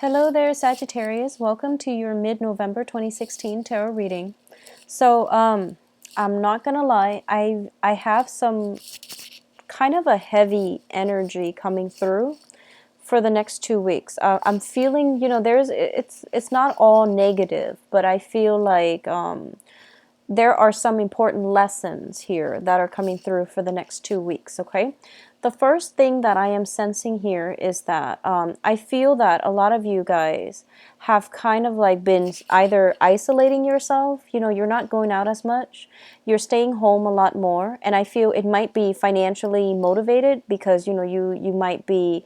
Hello there, Sagittarius. Welcome to your mid-November 2016 tarot reading. So, I'm not gonna lie, I have some kind of a heavy energy coming through for the next 2 weeks. I'm feeling, it's not all negative, but I feel like there are some important lessons here that are coming through for the next 2 weeks, okay? The first thing that I am sensing here is that I feel that a lot of you guys have kind of like been either isolating yourself, you're not going out as much, you're staying home a lot more, and I feel it might be financially motivated because, you might be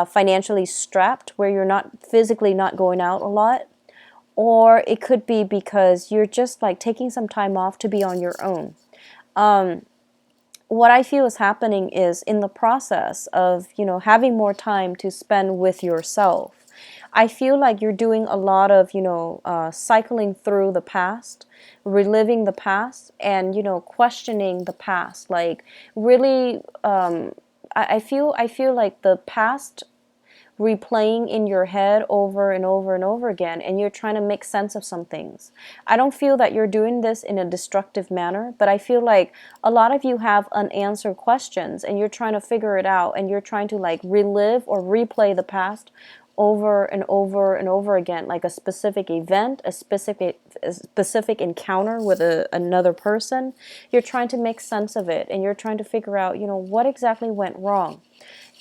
financially strapped where you're not physically not going out a lot. Or it could be because you're just like taking some time off to be on your own. What I feel is happening is in the process of, having more time to spend with yourself. I feel like you're doing a lot of, cycling through the past, reliving the past, and, questioning the past. Like really, I feel like the past replaying in your head over and over and over again, and you're trying to make sense of some things. I don't feel that you're doing this in a destructive manner, but I feel like a lot of you have unanswered questions and you're trying to figure it out, and you're trying to like relive or replay the past over and over and over again, like a specific event, a specific encounter with another person. You're trying to make sense of it, and you're trying to figure out, what exactly went wrong.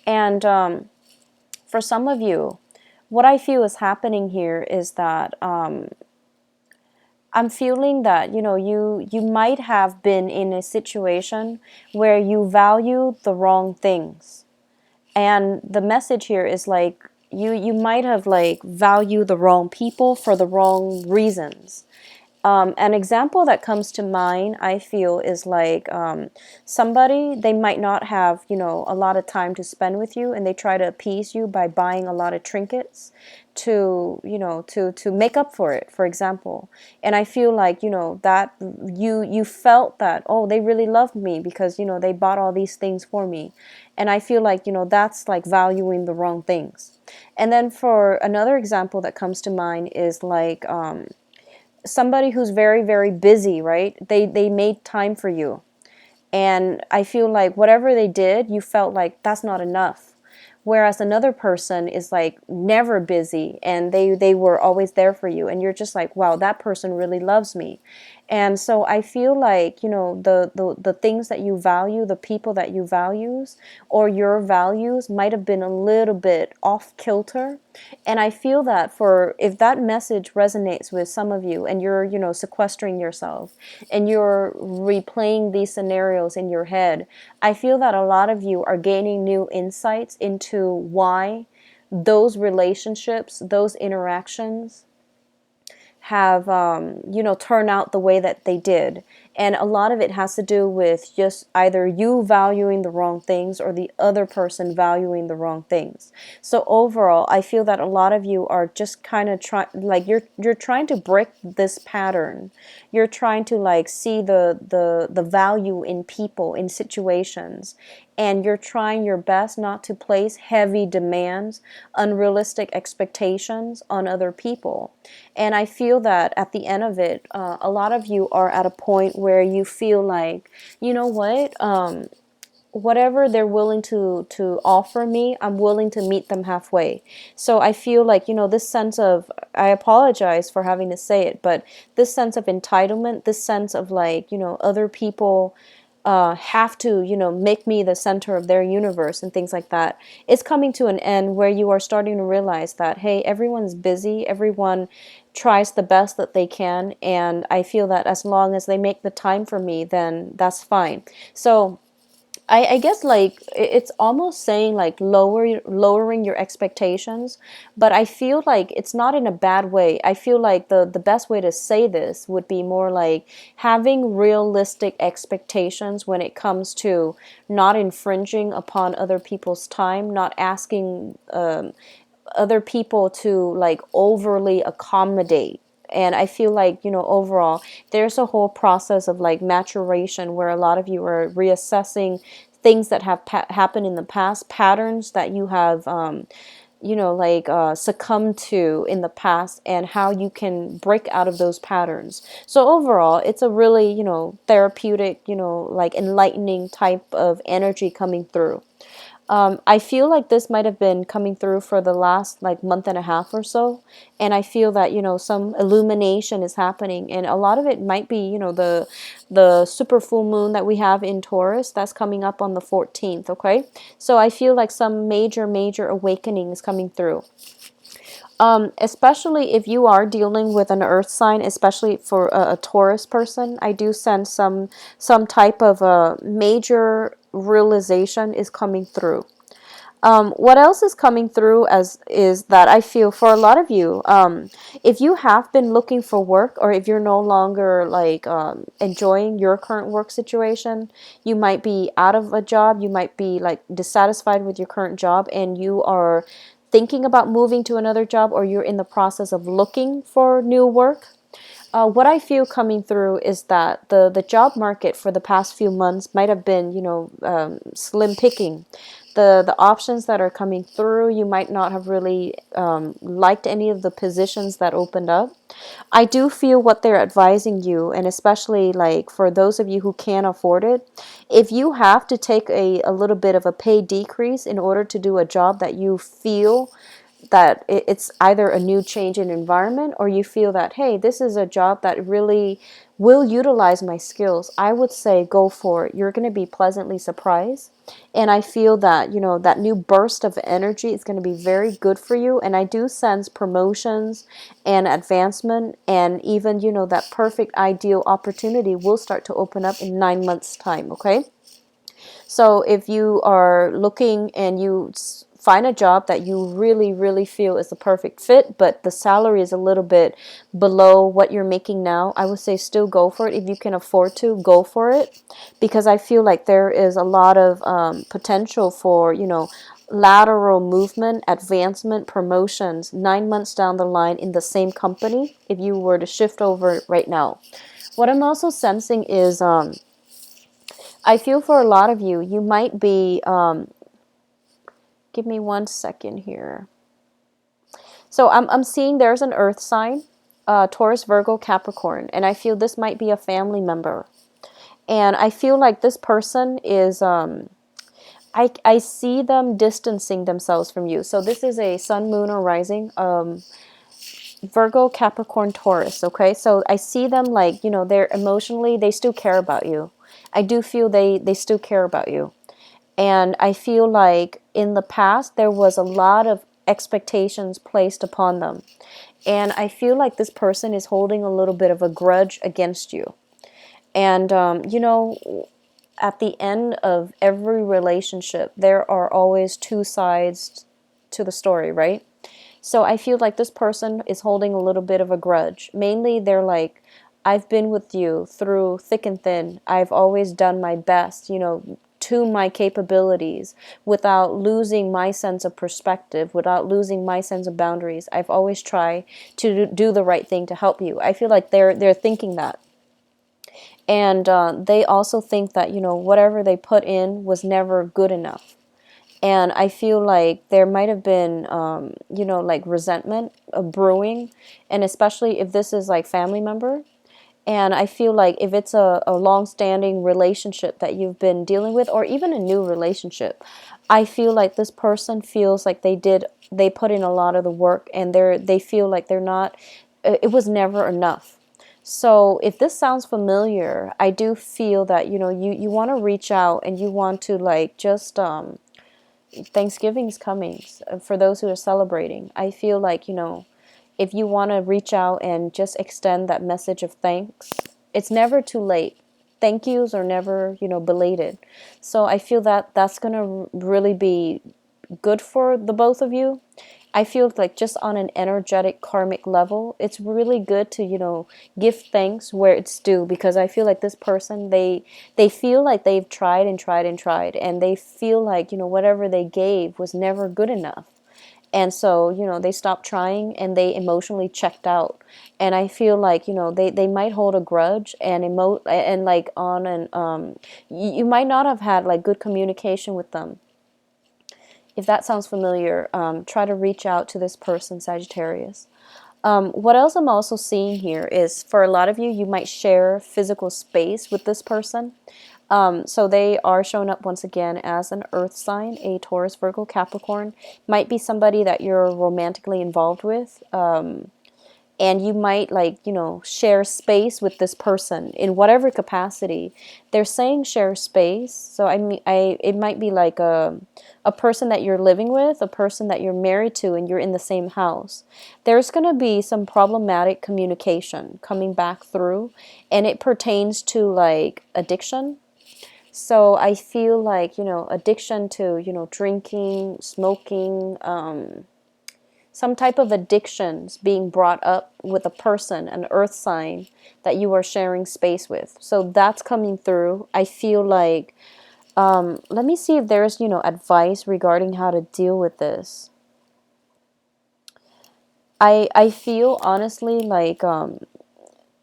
And for some of you, what I feel is happening here is that I'm feeling that you might have been in a situation where you value the wrong things, and the message here is like you might have like valued the wrong people for the wrong reasons. An example that comes to mind, I feel, is like somebody, they might not have, a lot of time to spend with you, and they try to appease you by buying a lot of trinkets to make up for it, for example. And I feel like, that you felt that, oh, they really loved me because, they bought all these things for me. And I feel like, that's like valuing the wrong things. And then for another example that comes to mind is like, somebody who's very, very busy, right? They made time for you. And I feel like whatever they did, you felt like that's not enough. Whereas another person is like never busy, and they were always there for you, and you're just like, wow, that person really loves me. And so I feel like, the things that you value, the people that you values, or your values might have been a little bit off kilter. And I feel that for if that message resonates with some of you, and you're, sequestering yourself and you're replaying these scenarios in your head, I feel that a lot of you are gaining new insights into why those relationships, those interactions have turned out the way that they did. And a lot of it has to do with just either you valuing the wrong things or the other person valuing the wrong things. So overall, I feel that a lot of you are just kind of like you're trying to break this pattern. You're trying to like see the value in people, in situations, and you're trying your best not to place heavy demands, unrealistic expectations on other people. And I feel that at the end of it, a lot of you are at a point where you feel like, you know what, whatever they're willing to offer me, I'm willing to meet them halfway. So I feel like, this sense of, I apologize for having to say it, but this sense of entitlement, this sense of like, other people have to, make me the center of their universe and things like that, it's coming to an end where you are starting to realize that, hey, everyone's busy, everyone tries the best that they can, and I feel that as long as they make the time for me, then that's fine. So I guess like it's almost saying like lowering your expectations, but I feel like it's not in a bad way. I feel like the best way to say this would be more like having realistic expectations when it comes to not infringing upon other people's time, not asking other people to like overly accommodate. And I feel like, overall, there's a whole process of like maturation where a lot of you are reassessing things that have happened in the past, patterns that you have succumb to in the past, and how you can break out of those patterns. So overall, it's a really, therapeutic, like enlightening type of energy coming through. I feel like this might have been coming through for the last like month and a half or so. And I feel that, some illumination is happening. And a lot of it might be, the super full moon that we have in Taurus that's coming up on the 14th. Okay. So I feel like some major, major awakening is coming through. Especially if you are dealing with an earth sign, especially for a Taurus person, I do sense some type of a major realization is coming through. What else is coming through as is that I feel for a lot of you, if you have been looking for work, or if you're no longer like enjoying your current work situation, you might be out of a job, you might be like dissatisfied with your current job, and you are thinking about moving to another job, or you're in the process of looking for new work. What I feel coming through is that the job market for the past few months might have been, slim picking. The options that are coming through, you might not have really liked any of the positions that opened up. I do feel what they're advising you, and especially like for those of you who can't afford it, if you have to take a little bit of a pay decrease in order to do a job that you feel that it's either a new change in environment, or you feel that, hey, this is a job that really will utilize my skills, I would say go for it. You're going to be pleasantly surprised. And I feel that, that new burst of energy is going to be very good for you. And I do sense promotions and advancement, and even, that perfect ideal opportunity will start to open up in 9 months' time. Okay. So if you are looking and you find a job that you really, really feel is the perfect fit, but the salary is a little bit below what you're making now, I would say still go for it. If you can afford to, go for it, because I feel like there is a lot of potential for, lateral movement, advancement, promotions 9 months down the line in the same company if you were to shift over right now. What I'm also sensing is I feel for a lot of you, you might be, give me 1 second here. So I'm seeing there's an earth sign, Taurus, Virgo, Capricorn, and I feel this might be a family member. And I feel like this person is, I see them distancing themselves from you. So this is a sun, moon, or rising, Virgo, Capricorn, Taurus, okay? So I see them like, they're emotionally, they still care about you. I do feel they still care about you. And I feel like in the past, there was a lot of expectations placed upon them. And I feel like this person is holding a little bit of a grudge against you. And, at the end of every relationship, there are always two sides to the story, right? So I feel like this person is holding a little bit of a grudge. Mainly, they're like, I've been with you through thick and thin. I've always done my best, to my capabilities, without losing my sense of perspective, without losing my sense of boundaries. I've always tried to do the right thing to help you. I feel like they're thinking that. And they also think that, whatever they put in was never good enough. And I feel like there might have been, like resentment brewing, and especially if this is like family member. And I feel like if it's a long-standing relationship that you've been dealing with, or even a new relationship, I feel like this person feels like they put in a lot of the work, and they feel like they're not, it was never enough. So if this sounds familiar, I do feel that, you want to reach out, and you want to like just, Thanksgiving's coming for those who are celebrating. I feel like, if you want to reach out and just extend that message of thanks, it's never too late. Thank yous are never, belated. So I feel that that's going to really be good for the both of you. I feel like just on an energetic karmic level, it's really good to, give thanks where it's due, because I feel like this person, they feel like they've tried and tried and tried, and they feel like, whatever they gave was never good enough. And so, they stopped trying, and they emotionally checked out. And I feel like, they might hold a grudge and and like on and you might not have had like good communication with them. If that sounds familiar, try to reach out to this person, Sagittarius. What else I'm also seeing here is for a lot of you, you might share physical space with this person. So they are showing up once again as an earth sign, a Taurus, Virgo, Capricorn. Might be somebody that you're romantically involved with. And you might, like, you know, share space with this person in whatever capacity. They're saying share space, so I mean, it might be like a person that you're living with, a person that you're married to, and you're in the same house. There's going to be some problematic communication coming back through, and it pertains to like addiction. So I feel like, you know, addiction to, you know, drinking, smoking, some type of addictions being brought up with a person, an earth sign that you are sharing space with. So that's coming through. I feel like, let me see if there's, you know, advice regarding how to deal with this. I feel honestly like,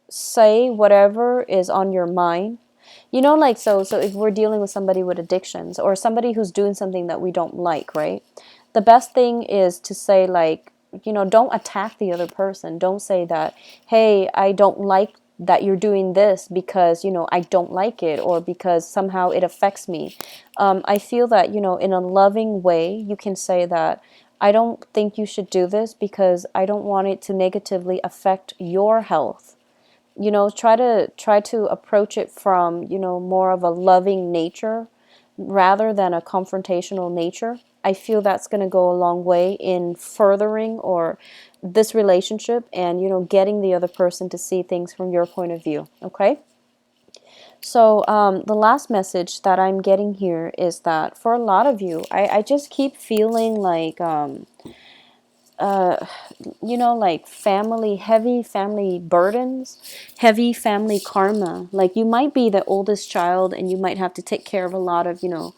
say whatever is on your mind. You know, like, so if we're dealing with somebody with addictions or somebody who's doing something that we don't like, right? The best thing is to say, like, you know, don't attack the other person. Don't say that, hey, I don't like that you're doing this because, you know, I don't like it, or because somehow it affects me. I feel that, you know, in a loving way, you can say that, I don't think you should do this because I don't want it to negatively affect your health. You know, try to approach it from, you know, more of a loving nature rather than a confrontational nature. I feel that's going to go a long way in furthering or this relationship, and, you know, getting the other person to see things from your point of view. Okay. So the last message that I'm getting here is that for a lot of you, I just keep feeling like, you know, like heavy family burdens, heavy family karma. Like, you might be the oldest child and you might have to take care of a lot of, you know,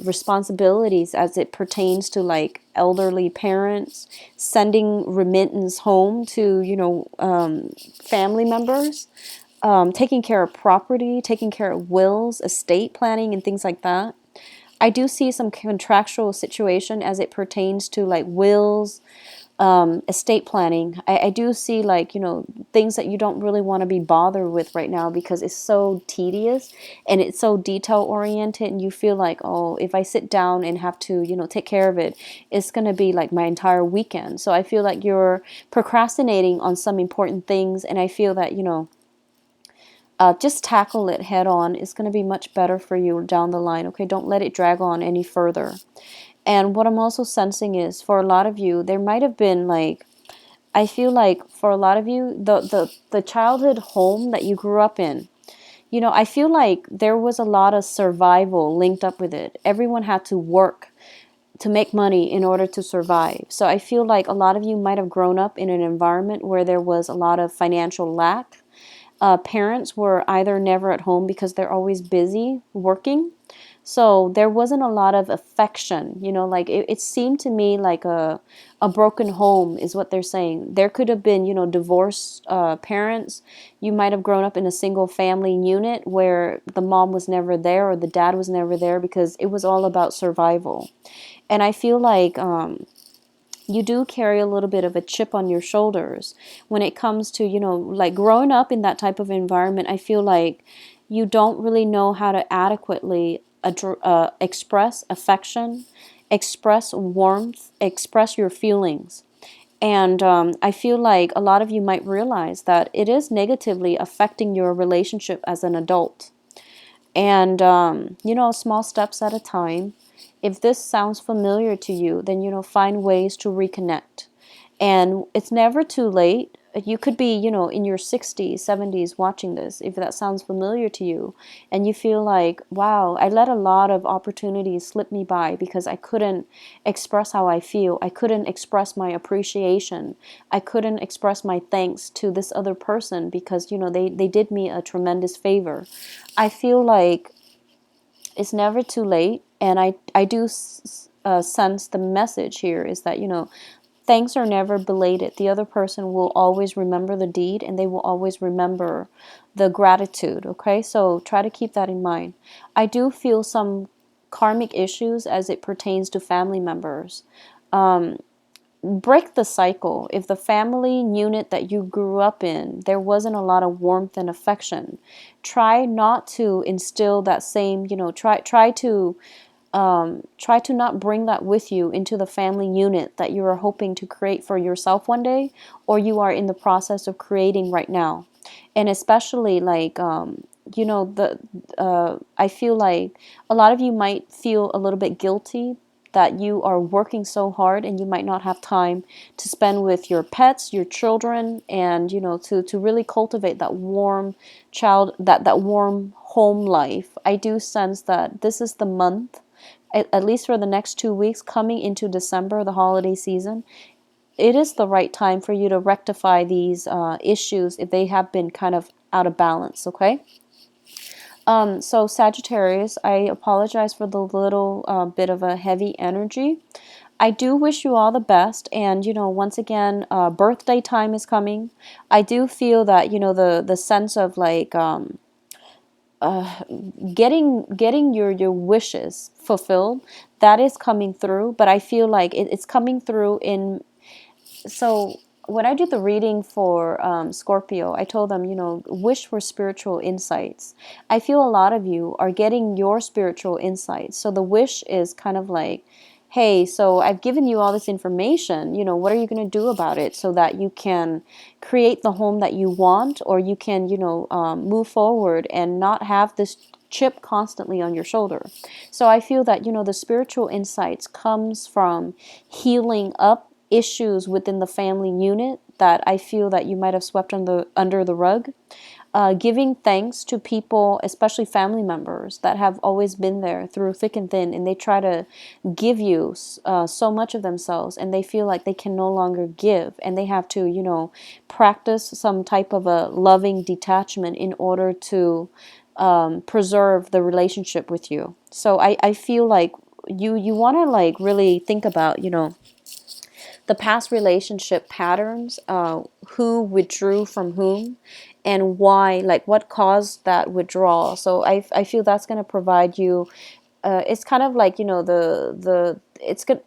responsibilities as it pertains to like elderly parents, sending remittance home to, you know, family members, taking care of property, taking care of wills, estate planning, and things like that. I do see some contractual situation as it pertains to like wills, estate planning. I do see, like, you know, things that you don't really want to be bothered with right now because it's so tedious and it's so detail oriented, and you feel like, oh, if I sit down and have to, you know, take care of it, it's going to be like my entire weekend. So I feel like you're procrastinating on some important things, and I feel that, you know, just tackle it head on. It's going to be much better for you down the line. Okay, don't let it drag on any further. And what I'm also sensing is, for a lot of you, there might have been like, I feel like for a lot of you, the childhood home that you grew up in, you know, I feel like there was a lot of survival linked up with it. Everyone had to work to make money in order to survive. So I feel like a lot of you might have grown up in an environment where there was a lot of financial lack. Parents were either never at home because they're always busy working. So there wasn't a lot of affection, you know, like it seemed to me like a broken home is what they're saying. There could have been, you know, divorced parents. You might have grown up in a single family unit where the mom was never there or the dad was never there because it was all about survival. And I feel like, you do carry a little bit of a chip on your shoulders when it comes to, you know, like growing up in that type of environment. I feel like you don't really know how to adequately express affection, express warmth, express your feelings. And I feel like a lot of you might realize that it is negatively affecting your relationship as an adult. And, you know, small steps at a time. If this sounds familiar to you, then, you know, find ways to reconnect. And it's never too late. You could be, you know, in your 60s, 70s watching this, if that sounds familiar to you, and you feel like, wow, I let a lot of opportunities slip me by because I couldn't express how I feel. I couldn't express my appreciation. I couldn't express my thanks to this other person because, you know, they did me a tremendous favor. I feel like it's never too late. And I do sense the message here is that, you know, thanks are never belated. The other person will always remember the deed and they will always remember the gratitude. Okay, so try to keep that in mind. I do feel some karmic issues as it pertains to family members. Break the cycle. If the family unit that you grew up in, there wasn't a lot of warmth and affection, try not to instill that same, try to not bring that with you into the family unit that you are hoping to create for yourself one day, or you are in the process of creating right now. And especially like, I feel like a lot of you might feel a little bit guilty that you are working so hard and you might not have time to spend with your pets, your children, and to really cultivate that warm that warm home life. I do sense that this is the month, at least for the next 2 weeks coming into December, the holiday season. It is the right time for you to rectify these issues if they have been kind of out of balance, okay? So Sagittarius, I apologize for the little bit of a heavy energy. I do wish you all the best, and once again, birthday time is coming. I do feel that the sense of like getting your wishes fulfilled, that is coming through. But I feel like it's coming through in, so when I did the reading for Scorpio, I told them, wish for spiritual insights. I feel a lot of you are getting your spiritual insights. So the wish is kind of like, hey, so I've given you all this information, what are you going to do about it so that you can create the home that you want, or you can, move forward and not have this chip constantly on your shoulder. So I feel that, the spiritual insights comes from healing up issues within the family unit that I feel that you might have swept under the rug. Giving thanks to people, especially family members that have always been there through thick and thin, and they try to give you so much of themselves, and they feel like they can no longer give, and they have to, practice some type of a loving detachment in order to preserve the relationship with you. So I feel like you want to like really think about, the past relationship patterns, who withdrew from whom, and why, like what caused that withdrawal. So I feel that's going to provide you, it's kind of like, it's good.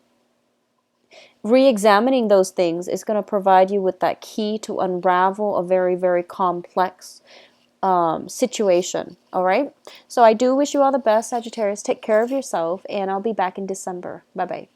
Re-examining those things is going to provide you with that key to unravel a very, very complex situation. All right. So I do wish you all the best, Sagittarius. Take care of yourself, and I'll be back in December. Bye bye.